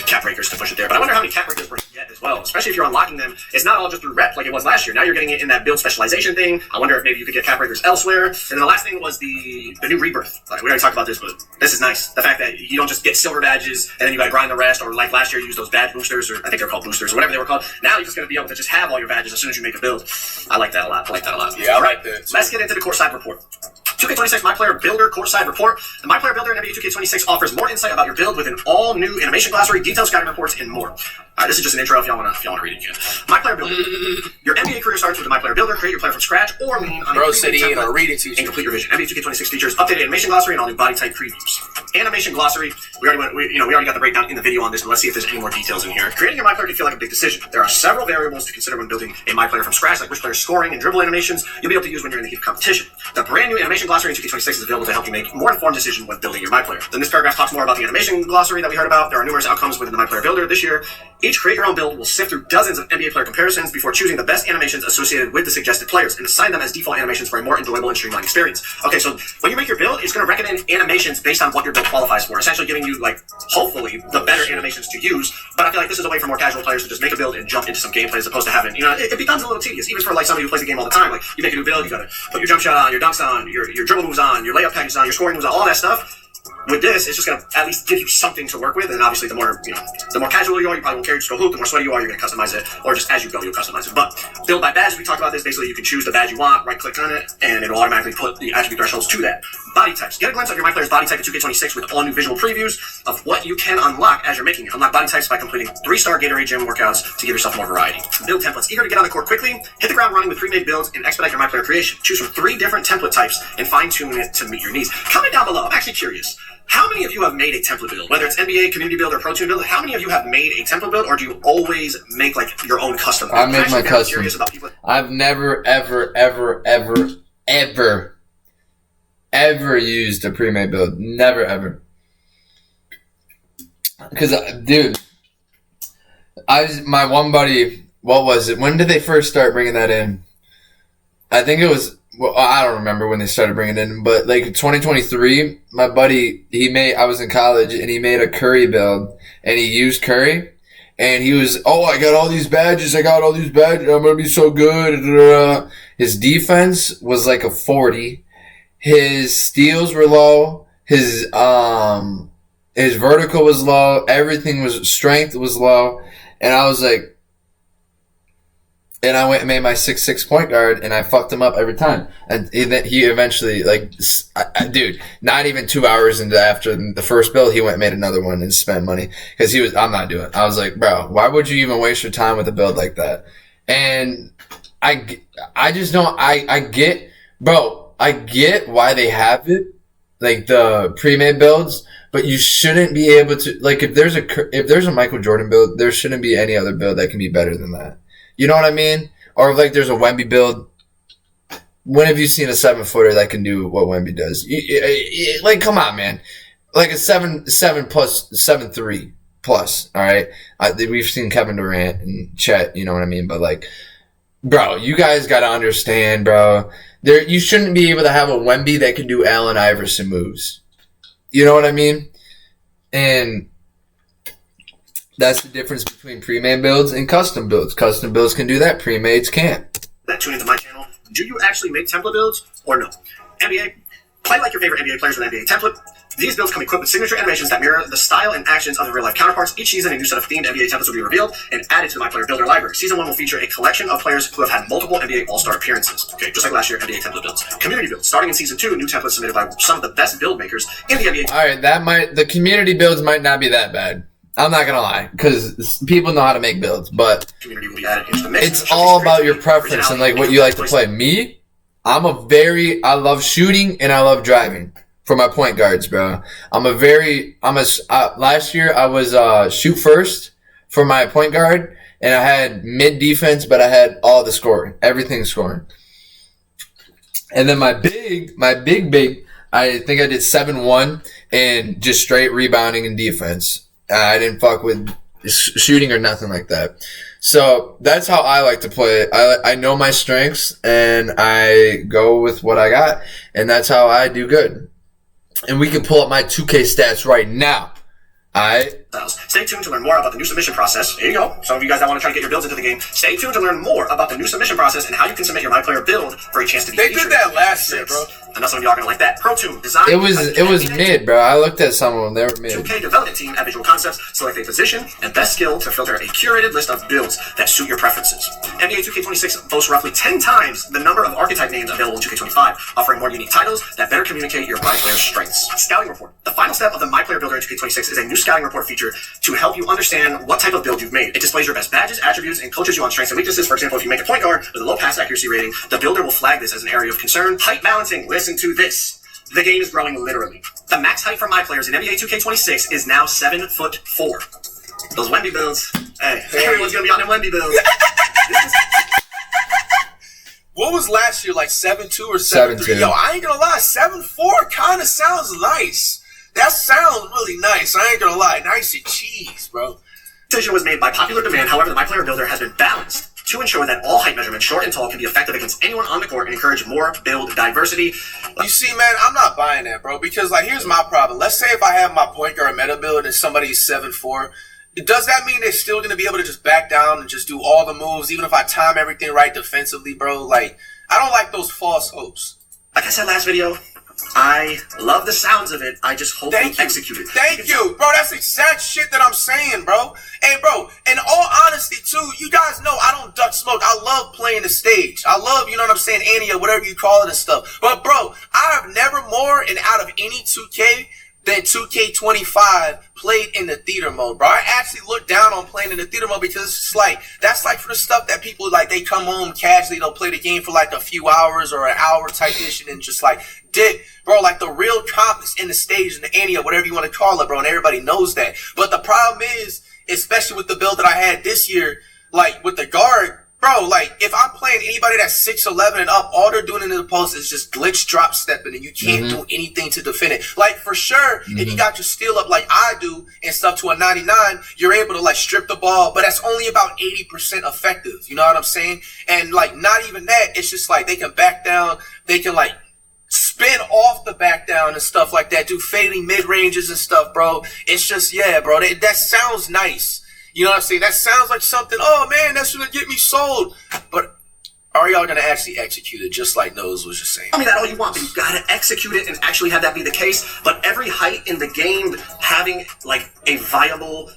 cap breakers to push it there. But I wonder how many cap breakers we're going to get as well, especially if you're unlocking them. It's not all just through rep like it was last year. Now you're getting it in that build specialization thing. I wonder if maybe you could get cap breakers elsewhere. And then the last thing was the new rebirth. Like, we already talked about this, but this is nice. The fact that you don't just get silver badges and then you got to grind the rest, or like last year you use those badge boosters, or I think they're called boosters, or whatever they were called. Now you're just going to be able to just have all your badges as soon as you make a build. I like that a lot. Yeah, I like that. Let's get into the courtside report. 2K26 My Player Builder Courtside Report. The My Player Builder in NBA 2K26 offers more insight about your build with an all-new animation glossary, detailed scouting reports, and more. This is just an intro if y'all want to read it again. My Player Builder. Your NBA career starts with the My Player Builder. Create your player from scratch or lean on Bro, a sit in or read it to you. and complete your vision. NBA 2K26 features updated animation glossary and all new body type previews. Animation glossary. We already got the breakdown in the video on this, but let's see if there's any more details in here. Creating your My Player can feel like a big decision. There are several variables to consider when building a My Player from scratch, like which player's scoring and dribble animations you'll be able to use when you're in the heat of competition. The brand new animation glossary in 2K26 is available to help you make more informed decisions when building your My Player. Then this paragraph talks more about the animation glossary that we heard about. There are numerous outcomes within the My Player Builder this year. Each create your own build will sift through dozens of NBA player comparisons before choosing the best animations associated with the suggested players and assign them as default animations for a more enjoyable and streamlined experience. Okay, so when you make your build, it's going to recommend animations based on what your build qualifies for, essentially giving you, like, hopefully, the better animations to use. But I feel like this is a way for more casual players to just make a build and jump into some gameplay as opposed to having, it becomes a little tedious, even for, like, somebody who plays the game all the time. Like, you make a new build, you got to put your jump shot on, your dunks on, your dribble moves on, your layup packages on, your scoring moves on, all that stuff. With this, it's just going to at least give you something to work with, and obviously the more casual you are, you probably won't care, just go hoop. The more sweaty you are, you're going to customize it, or just as you go, you'll customize it. But build by badge, we talked about this. Basically, you can choose the badge you want, right-click on it, and it'll automatically put the attribute thresholds to that. Body types. Get a glimpse of your My Player's body type in 2K26 with all new visual previews of what you can unlock as you're making it. Unlock body types by completing 3-star Gatorade Gym workouts to give yourself more variety. Build templates. Eager to get on the court quickly? Hit the ground running with pre-made builds and expedite your My Player creation. Choose from 3 different template types and fine-tune it to meet your needs. Comment down below. I'm actually curious. How many of you have made a template build? Whether it's NBA, community build, or pro team build, how many of you have made a template build, or do you always make like your own custom build? I make my custom. I've never, ever used a pre-made build. Never, ever. Because, dude, my one buddy, what was it? When did they first start bringing that in? I think it was, well, I don't remember when they started bringing it in, but like 2023, my buddy, I was in college, and he made a Curry build, and he used Curry, and he was, I got all these badges, I'm going to be so good. His defense was like a 40. His steals were low. His vertical was low. Strength was low. And I was like, and I went and made my 6'6" point guard, and I fucked him up every time. And he eventually, dude, not even 2 hours after the first build, he went and made another one and spent money. Because I'm not doing it. I was like, bro, why would you even waste your time with a build like that? And I just don't, I get why they have it, like the pre-made builds, but you shouldn't be able to, like, if there's a Michael Jordan build, there shouldn't be any other build that can be better than that. You know what I mean? Or if, like, there's a Wemby build. When have you seen a 7-footer that can do what Wemby does? Like, come on, man. Like a 7+, 7-3+, all right? We've seen Kevin Durant and Chet, you know what I mean? But, like, bro, you guys got to understand, bro. You shouldn't be able to have a Wemby that can do Allen Iverson moves. You know what I mean? And that's the difference between pre-made builds and custom builds. Custom builds can do that. Pre-mades can't. That tune into my channel. Do you actually make template builds or no? NBA, play like your favorite NBA players with an NBA template. These builds come equipped with signature animations that mirror the style and actions of their real-life counterparts. Each season, a new set of themed NBA templates will be revealed and added to the My Player Builder library. Season 1 will feature a collection of players who have had multiple NBA All-Star appearances. Okay, just like last year, NBA template builds. Community builds. Starting in Season 2, new templates submitted by some of the best build makers in the NBA. All right, the community builds might not be that bad. I'm not gonna lie, because people know how to make builds, but Community will be added into the mix. it's all about your preference and like what you like to play. Me, I love shooting and I love driving for my point guards, bro. Last year I was shoot first for my point guard, and I had mid defense, but I had all the scoring, everything scoring. And then my big, I think I did 7-1 and just straight rebounding and defense. I didn't fuck with shooting or nothing like that. So that's how I like to play. I know my strengths and I go with what I got, and that's how I do good. And we can pull up my 2K stats right now. Alright? Stay tuned to learn more about the new submission process. Here you go. Some of you guys that want to try to get your builds into the game, stay tuned to learn more about the new submission process and how you can submit your My Player build for a chance to be They did that last year, bro. I know some of y'all are going to like that. Pro Tool design. It was mid, bro. I looked at some of them. They were mid. 2K development team at Visual Concepts select a position and best skill to filter a curated list of builds that suit your preferences. NBA 2K26 boasts roughly 10 times the number of archetype names available in 2K25, offering more unique titles that better communicate your My Player strengths. Scouting report. The final step of the My Player builder in 2K26 is a new scouting report feature to help you understand what type of build you've made. It displays your best badges, attributes, and coaches you on strengths and weaknesses. For example, if you make a point guard with a low pass accuracy rating, the builder will flag this as an area of concern. Height balancing. Listen to this. The game is growing literally. The max height for My Players in NBA 2K26 is now 7'4". Those Wemby builds. Hey, everyone's gonna be on them Wemby builds. What was last year, like 7-2 or 7-3? Yo, I ain't gonna lie, 7-4 kind of sounds nice. That sounds really nice. I ain't gonna lie, nice and cheese, bro. Decision was made by popular demand. However, the My Player builder has been balanced to ensure that all height measurements, short and tall, can be effective against anyone on the court and encourage more build diversity. You see, man, I'm not buying that, bro, because, like, here's my problem. Let's say if I have my point guard meta build and somebody's 7'4", does that mean they're still going to be able to just back down and just do all the moves, even if I time everything right defensively, bro? Like, I don't like those false hopes. Like I said last video, I love the sounds of it. I just hope they execute it. Thank you, bro. That's the exact shit that I'm saying, bro. Hey, bro, in all honesty, too, you guys know I don't duck smoke. I love playing the stage. I love, you know what I'm saying, Annie or whatever you call it and stuff. But, bro, I have never more and out of any 2K than 2K25 played in the theater mode, bro. I actually look down on playing in the theater mode because it's just like, that's like for the stuff that people, like, they come home casually, they'll play the game for like a few hours or an hour type mission and just like dip, bro. Like the real comp is in the stage, in the Annie or whatever you want to call it, bro, and everybody knows that. But the problem is, especially with the build that I had this year, like with the guard, bro, like if I'm playing anybody that's 6'11" and up, all they're doing in the post is just glitch drop stepping and you can't do anything to defend it. Like for sure, if you got your steal up like I do and stuff to a 99, you're able to like strip the ball, but that's only about 80% effective. You know what I'm saying? And like not even that, it's just like they can back down, they can like spin off the back down and stuff like that, do fading mid ranges and stuff, bro. It's just, yeah, bro, that sounds nice. You know what I'm saying? That sounds like something, oh man, that's gonna get me sold. But are y'all gonna actually execute it just like Nose was just saying? I mean, that all you want, but you gotta execute it and actually have that be the case. But every height in the game having like a viable,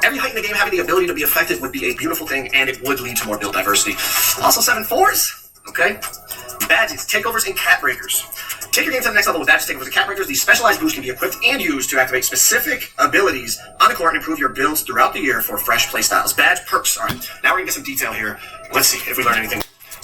every height in the game having the ability to be effective would be a beautiful thing, and it would lead to more build diversity. Also 7'4s, okay? Badges, takeovers, and cat breakers. Take your game to the next level with badges, takeovers, and cat breakers. These specialized boosts can be equipped and used to activate specific abilities on the court and improve your builds throughout the year for fresh playstyles. Badge perks. All right, now we're gonna get some detail here. Let's see if we learn anything.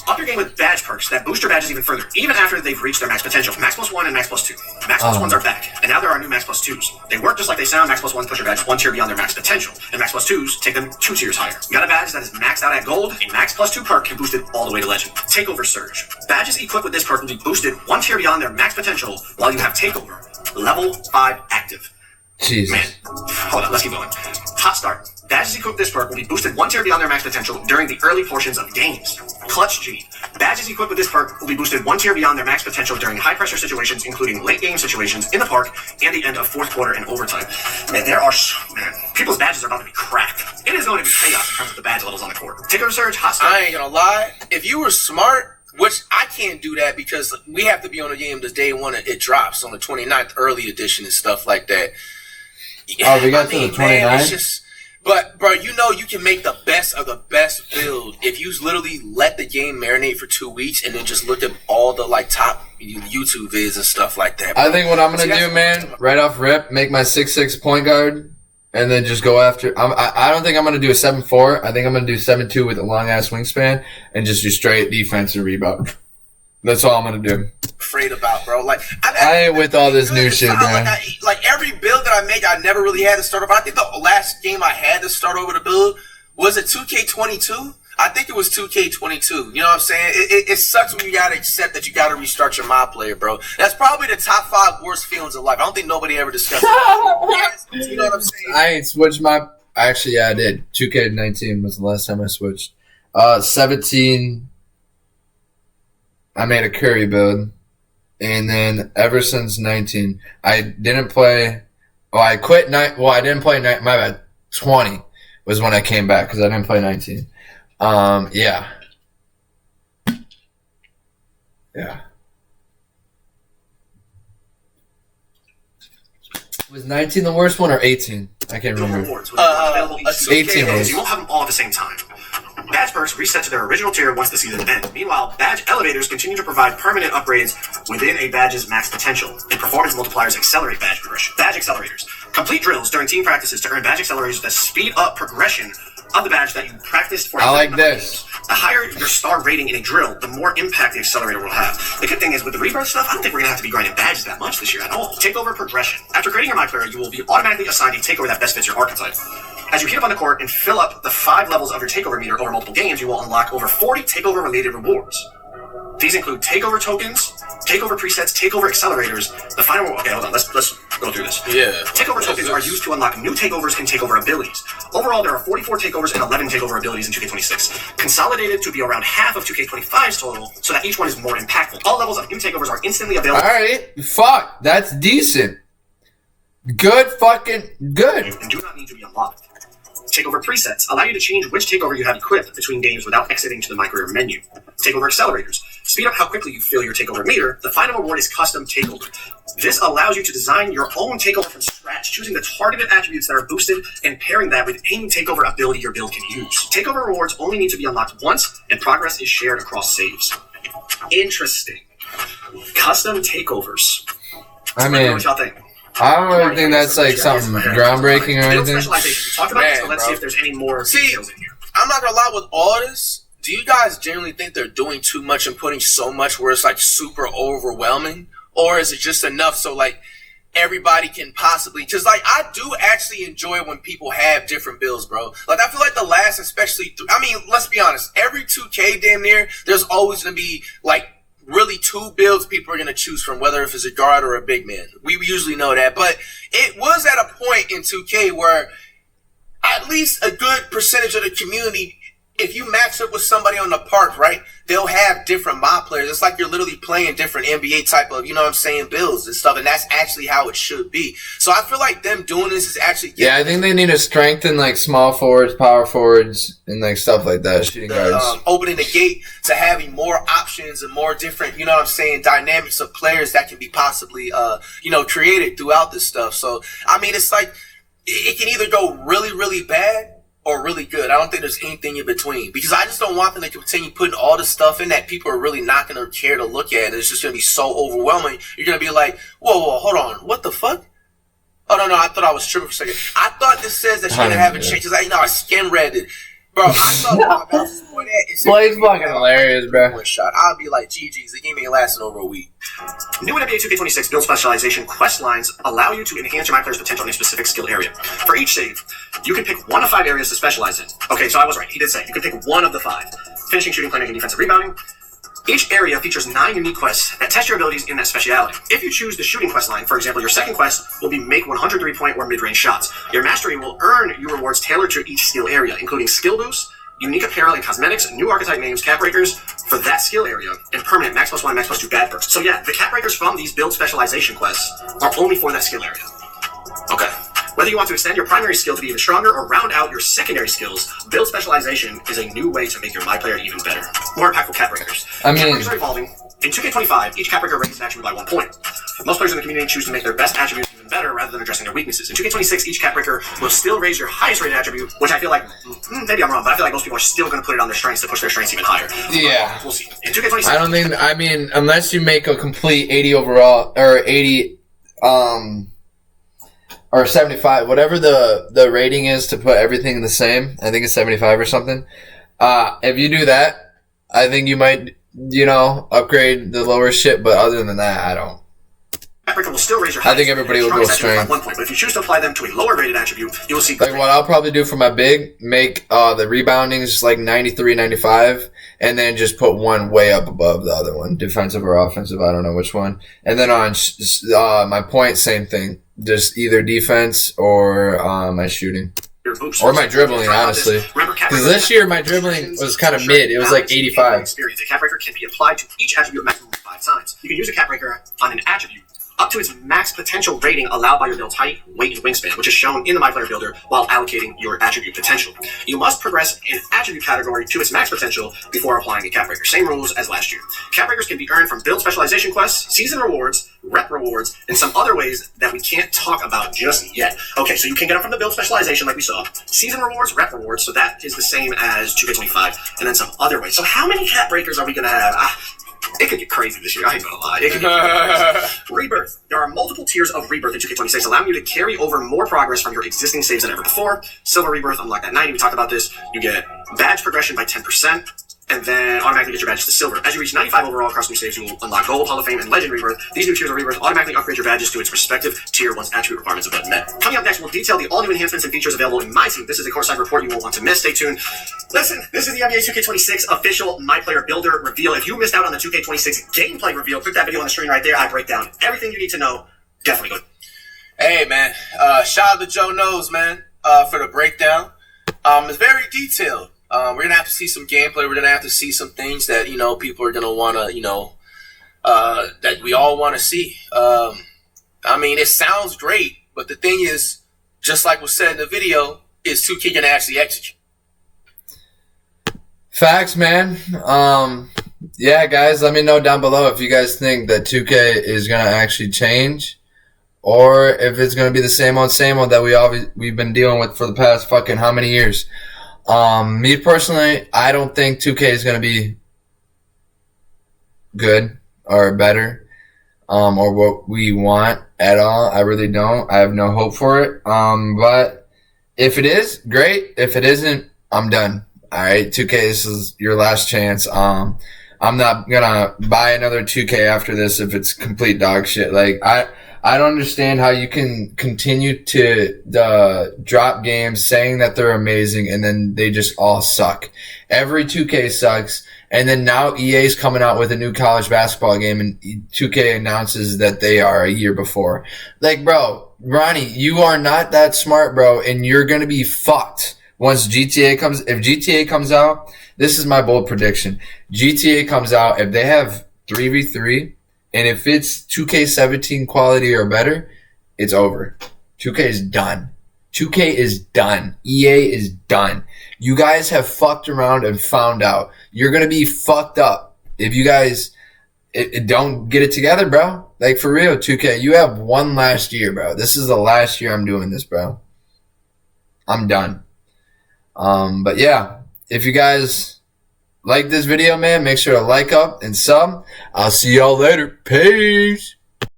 Up your game with badge perks that boost your badges even further, even after they've reached their max potential. Max plus 1 and max plus 2. Max plus 1s are back, and now there are new max plus 2s. They work just like they sound. Max plus 1s push your badge 1 tier beyond their max potential, and max plus 2s take them 2 tiers higher. You got a badge that is maxed out at gold. A max plus 2 perk can boost it all the way to legend. Takeover surge. Badges equipped with this perk will be boosted 1 tier beyond their max potential while you have takeover level 5 active. Jesus. Man, hold on, let's keep going. Hot start. Badges equipped with this perk will be boosted 1 tier beyond their max potential during the early portions of games. Clutch G. Badges equipped with this perk will be boosted 1 tier beyond their max potential during high pressure situations, including late game situations in the park and the end of fourth quarter and overtime. Man, people's badges are about to be cracked. It is going to be chaos in terms of the badge levels on the court. Takeover surge, hot start. I ain't gonna lie. If you were smart, which I can't do that because we have to be on the game the day one it drops on the 29th early edition and stuff like that. Oh, we got to the 29th? Man, it's just, but, bro, you know you can make the best of the best build if you literally let the game marinate for 2 weeks and then just look at all the, like, top YouTube vids and stuff like that, bro. I think what I'm going to do, man, right off rip, make my 6'6" point guard and then just go after. I don't think I'm going to do a 7-4. I think I'm going to do 7-2 with a long ass wingspan and just do straight defense and rebound. That's all I'm going to do. Afraid about, bro. Like I ain't with all this new shit, man. Like every build that I make, I never really had to start over. I think the last game I had to start over the build was it 2K22. I think it was 2K22. You know what I'm saying? It sucks when you gotta accept that you gotta restart your mod player, bro. That's probably the top 5 worst feelings of life. I don't think nobody ever discussed it. You know what I'm saying? I ain't switched my. Actually, yeah, I did. 2K19 was the last time I switched. 17. I made a Curry build, and then ever since 19, I didn't play. Well, I quit. I didn't play. My bad. 20 was when I came back because I didn't play 19. Yeah. Was 19 the worst one or 18? I can't remember. Rewards with available each 18 season. was. You won't have them all at the same time. Badge perks reset to their original tier once the season ends. Meanwhile, badge elevators continue to provide permanent upgrades within a badge's max potential, and performance multipliers accelerate badge progression. Badge accelerators. Complete drills during team practices to earn badge accelerators that speed up progression of the badge that you practiced for. I like this. The higher your star rating in a drill, the more impact the accelerator will have. The good thing is, with the rebirth stuff, I don't think we're going to have to be grinding badges that much this year at all. Takeover progression. After creating your My Player, you will be automatically assigned a takeover that best fits your archetype. As you heat up on the court and fill up the 5 levels of your takeover meter over multiple games, you will unlock over 40 takeover-related rewards. These include takeover tokens, takeover presets, takeover accelerators. The final... Okay, hold on. Let's go through this. Yeah. Takeover tokens are used to unlock new takeovers and takeover abilities. Overall, there are 44 takeovers and 11 takeover abilities in 2K26, consolidated to be around half of 2K25's total, so that each one is more impactful. All levels of new takeovers are instantly available. All right. Fuck. That's decent. Good fucking good. And do not need to be unlocked. Takeover presets allow you to change which takeover you have equipped between games without exiting to the My Career menu. Takeover accelerators speed up how quickly you fill your takeover meter. The final reward is custom takeover. This allows you to design your own takeover from scratch, choosing the targeted attributes that are boosted and pairing that with any takeover ability your build can use. Takeover rewards only need to be unlocked once, and progress is shared across saves. Interesting. Custom takeovers. I Let me know mean, what y'all think. I don't really think that's like something groundbreaking or Build anything. specialization. We talked about this, Man, but let's bro. see if there's any more details in here. I'm not gonna lie, with all this, do you guys generally think they're doing too much and putting so much where it's like super overwhelming? Or is it just enough so like everybody can possibly, because like I do actually enjoy when people have different builds, bro. Like I feel like the last, especially, I mean, let's be honest, every 2K damn near, there's always gonna be like really 2 builds people are going to choose from, whether if it's a guard or a big man. We usually know that. But it was at a point in 2K where at least a good percentage of the community, if you match up with somebody on the park, right, they'll have different mob players. It's like you're literally playing different NBA type of, you know what I'm saying, builds and stuff. And that's actually how it should be. So I feel like them doing this is actually... Yeah, I think they need to strengthen like small forwards, power forwards, and like stuff like that, shooting guards. Opening the gate to having more options and more different, you know what I'm saying, dynamics of players that can be possibly, created throughout this stuff. So, I mean, it's like, it can either go really, really bad or really good. I don't think there's anything in between, because I just don't want them to continue putting all this stuff in that people are really not going to care to look at. And it's just going to be so overwhelming. You're going to be like, whoa, hold on. What the fuck? Oh, no, I thought I was tripping for a second. I thought this says that you're going to have a change. It's like, I skin read it. Bro, I thought my mouse was pointing at it. Blade's fucking hilarious, bro. One shot. I'll be like, GG's. The game ain't lasting over a week. New in NBA 2K26 build specialization quest lines allow you to enhance your My Player's potential in a specific skill area. For each save, you can pick one of 5 areas to specialize in. Okay, so I was right. He did say you can pick one of the 5. Finishing, shooting, playmaking, defensive rebounding. Each area features 9 unique quests that test your abilities in that speciality. If you choose the shooting quest line, for example, your second quest will be make 100 3-point or mid-range shots. Your mastery will earn you rewards tailored to each skill area, including skill boosts, unique apparel and cosmetics, new archetype names, cap breakers for that skill area, and permanent max +1, max +2 bad perks. So yeah, the cap breakers from these build specialization quests are only for that skill area. Okay. Whether you want to extend your primary skill to be even stronger or round out your secondary skills, build specialization is a new way to make your My Player even better. More impactful cap breakers. I mean, cap breakers are evolving. In 2K25, each cap breaker raises an attribute by 1 point. Most players in the community choose to make their best attributes even better rather than addressing their weaknesses. In 2K26, each cap breaker will still raise your highest rated attribute, which I feel like, maybe I'm wrong, but I feel like most people are still going to put it on their strengths to push their strengths even higher. Yeah. We'll see. In 2K26, I mean, unless you make a complete 80 overall, or 80, or 75, whatever the rating is to put everything the same. I think it's 75 or something. If you do that, I think you might, upgrade the lower shit. But other than that, I don't. Will still raise your I think everybody will go strength. 1 point, but if you choose to apply them to a lower rated attribute, you will see. Like what I'll probably do for my big, make the rebounding just like 93, 95, and then just put one way up above the other one, defensive or offensive. I don't know which one. And then on my point, same thing, just either defense or my shooting. Or my dribbling, honestly. Because this year my dribbling was kind of mid. It was like 85. A cap breaker can be applied to each attribute a maximum of 5 times. You can use a cap breaker on an attribute up to its max potential rating allowed by your build's height, weight, and wingspan, which is shown in the My Player Builder while allocating your attribute potential. You must progress an attribute category to its max potential before applying a cap breaker. Same rules as last year. Cap breakers can be earned from build specialization quests, season rewards, rep rewards, and some other ways that we can't talk about just yet. Okay, so you can get them from the build specialization like we saw. Season rewards, rep rewards, so that is the same as 2K25, and then some other ways. So how many cap breakers are we going to have? It could get crazy this year. I ain't gonna lie. It could get crazy. Rebirth. There are multiple tiers of Rebirth in 2K26, allowing you to carry over more progress from your existing saves than ever before. Silver Rebirth, unlocked at 90. We talked about this. You get badge progression by 10%. And then automatically get your badges to silver. As you reach 95 overall across new saves, you will unlock Gold, Hall of Fame, and Legend Rebirth. These new tiers of Rebirth automatically upgrade your badges to its respective tier once attribute requirements have been met. Coming up next, we'll detail the all-new enhancements and features available in my team. This is a courtside report you won't want to miss. Stay tuned. Listen, this is the NBA 2K26 official My Player Builder reveal. If you missed out on the 2K26 gameplay reveal, click that video on the screen right there. I break down everything you need to know. Definitely good. Hey, man. Shout out to Joe Knows, man, for the breakdown. It's very detailed. We're going to have to see some gameplay. We're going to have to see some things that, people are going to want to, that we all want to see. I mean, it sounds great, but the thing is, just like was said in the video, is 2K going to actually execute? Facts, man. Yeah, guys, let me know down below if you guys think that 2K is going to actually change or if it's going to be the same old that we've been dealing with for the past fucking how many years. Me personally, I don't think 2K is going to be good or better, or what we want at all. I really don't. I have no hope for it. But if it is, great. If it isn't, I'm done. All right, 2K, this is your last chance. I'm not gonna buy another 2K after this if it's complete dog shit. Like, I don't understand how you can continue to drop games saying that they're amazing and then they just all suck. Every 2K sucks, and then now EA's coming out with a new college basketball game and 2K announces that they are a year before. Like, bro, Ronnie, you are not that smart, bro, and you're gonna be fucked once GTA comes. If GTA comes out, this is my bold prediction. GTA comes out, if they have 3v3, and if it's 2K17 quality or better, it's over. 2K is done. 2K is done. EA is done. You guys have fucked around and found out. You're going to be fucked up if you guys don't get it together, bro. Like, for real, 2K, you have one last year, bro. This is the last year I'm doing this, bro. I'm done. But yeah, if you guys like this video, man, make sure to like up and sub. I'll see y'all later. Peace.